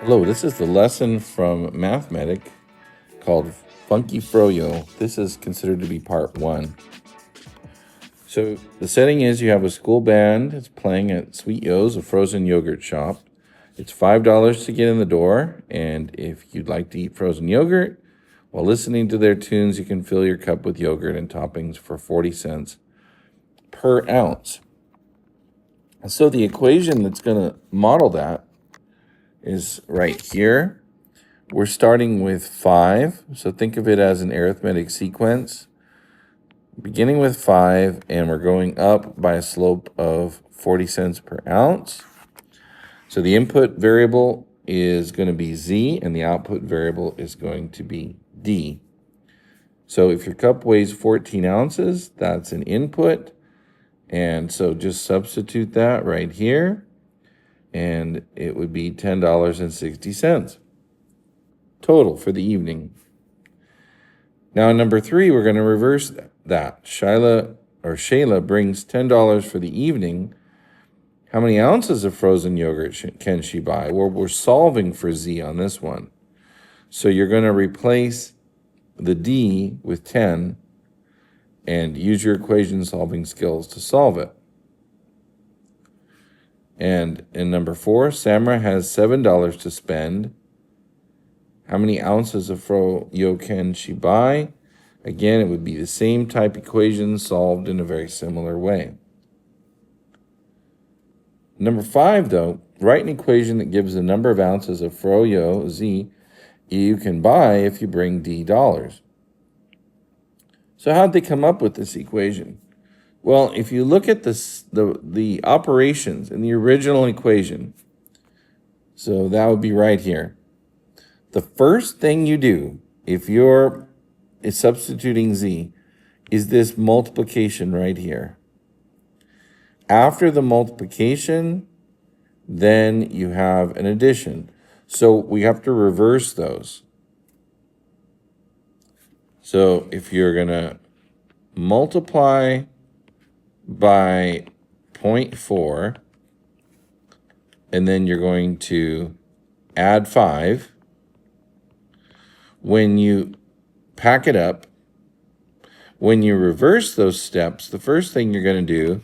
Hello, this is the lesson from Mathematic called Funky Fro Yo. This is considered to be part 1. So the setting is you have a school band that's playing at Sweet Yo's, a frozen yogurt shop. It's $5 to get in the door, and if you'd like to eat frozen yogurt, while listening to their tunes, you can fill your cup with yogurt and toppings for 40 cents per ounce. And so the equation that's going to model that is right here. We're starting with 5, so think of it as an arithmetic sequence. Beginning with 5, and we're going up by a slope of 40 cents per ounce. So the input variable is going to be Z, and the output variable is going to be D. So if your cup weighs 14 ounces, that's an input. And so just substitute that right here, and it would be $10.60 total for the evening. Now, in number 3, we're going to reverse that. Shayla brings $10 for the evening. How many ounces of frozen yogurt can she buy? Well, we're solving for Z on this one. So you're going to replace the D with 10 and use your equation solving skills to solve it. And in number 4, Samra has $7 to spend. How many ounces of Fro Yo can she buy? Again, it would be the same type equation solved in a very similar way. Number 5, though, write an equation that gives the number of ounces of Fro Yo, Z, you can buy if you bring D dollars. So how'd they come up with this equation? Well, if you look at the operations in the original equation, so that would be right here. The first thing you do if you're substituting Z is this multiplication right here. After the multiplication, then you have an addition. So we have to reverse those. So if you're going to multiply by 0.4, and then you're going to add 5, when you pack it up, when you reverse those steps, the first thing you're going to do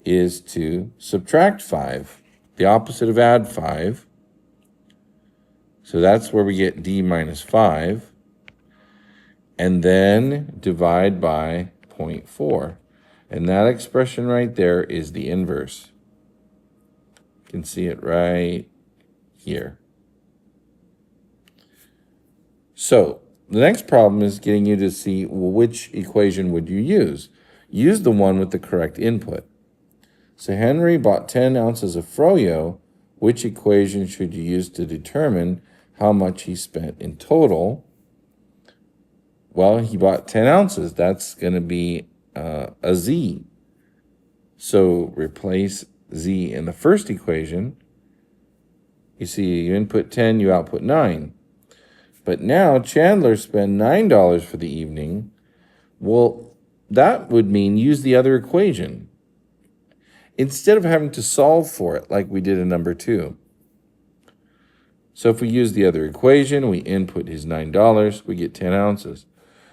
is to subtract 5, the opposite of add 5. So that's where we get D minus 5. And then divide by 0.4. And that expression right there is the inverse. You can see it right here. So the next problem is getting you to see, well, which equation would you use? Use the one with the correct input. So Henry bought 10 ounces of Fro Yo. Which equation should you use to determine how much he spent in total? Well, he bought 10 ounces. That's going to be a Z. So replace Z in the first equation. You see, you input 10, you output 9. But now Chandler spent $9 for the evening. Well, that would mean use the other equation instead of having to solve for it like we did in number 2. So if we use the other equation, we input his $9, we get 10 ounces.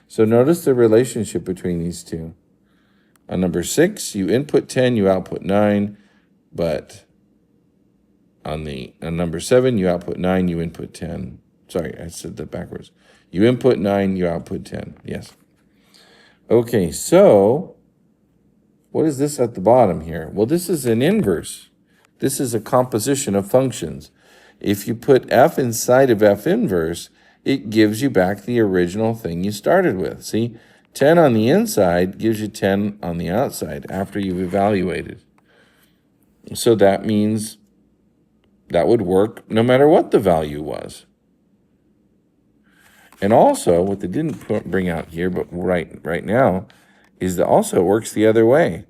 So notice the relationship between these two. On number 6, you input 10, you output 9, but on number 7, you output 9, you input 10. Sorry, I said that backwards. You input 9, you output 10. Yes. Okay, so what is this at the bottom here? Well, this is an inverse. This is a composition of functions. If you put f inside of f inverse, it gives you back the original thing you started with. See, 10 on the inside gives you 10 on the outside after you've evaluated. So that means that would work no matter what the value was. And also, what they didn't bring out here, but right now, is that also it works the other way.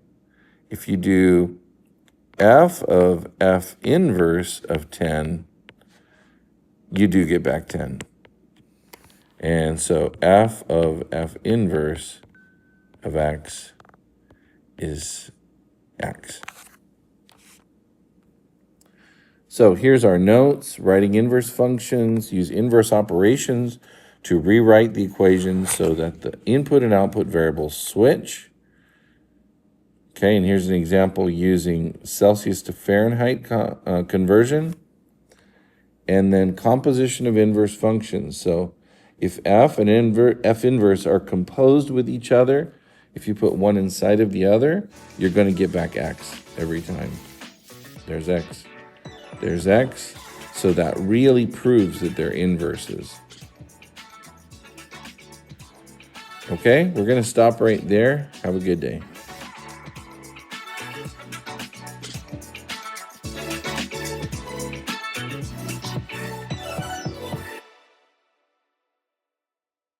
If you do f of f inverse of 10, you do get back 10. And so f of f inverse of x is x. So here's our notes: writing inverse functions, use inverse operations to rewrite the equation so that the input and output variables switch. Okay, and here's an example using Celsius to Fahrenheit conversion. And then composition of inverse functions. So if f and f inverse are composed with each other, if you put one inside of the other, you're going to get back x every time. There's x. There's x. So that really proves that they're inverses. Okay, we're going to stop right there. Have a good day.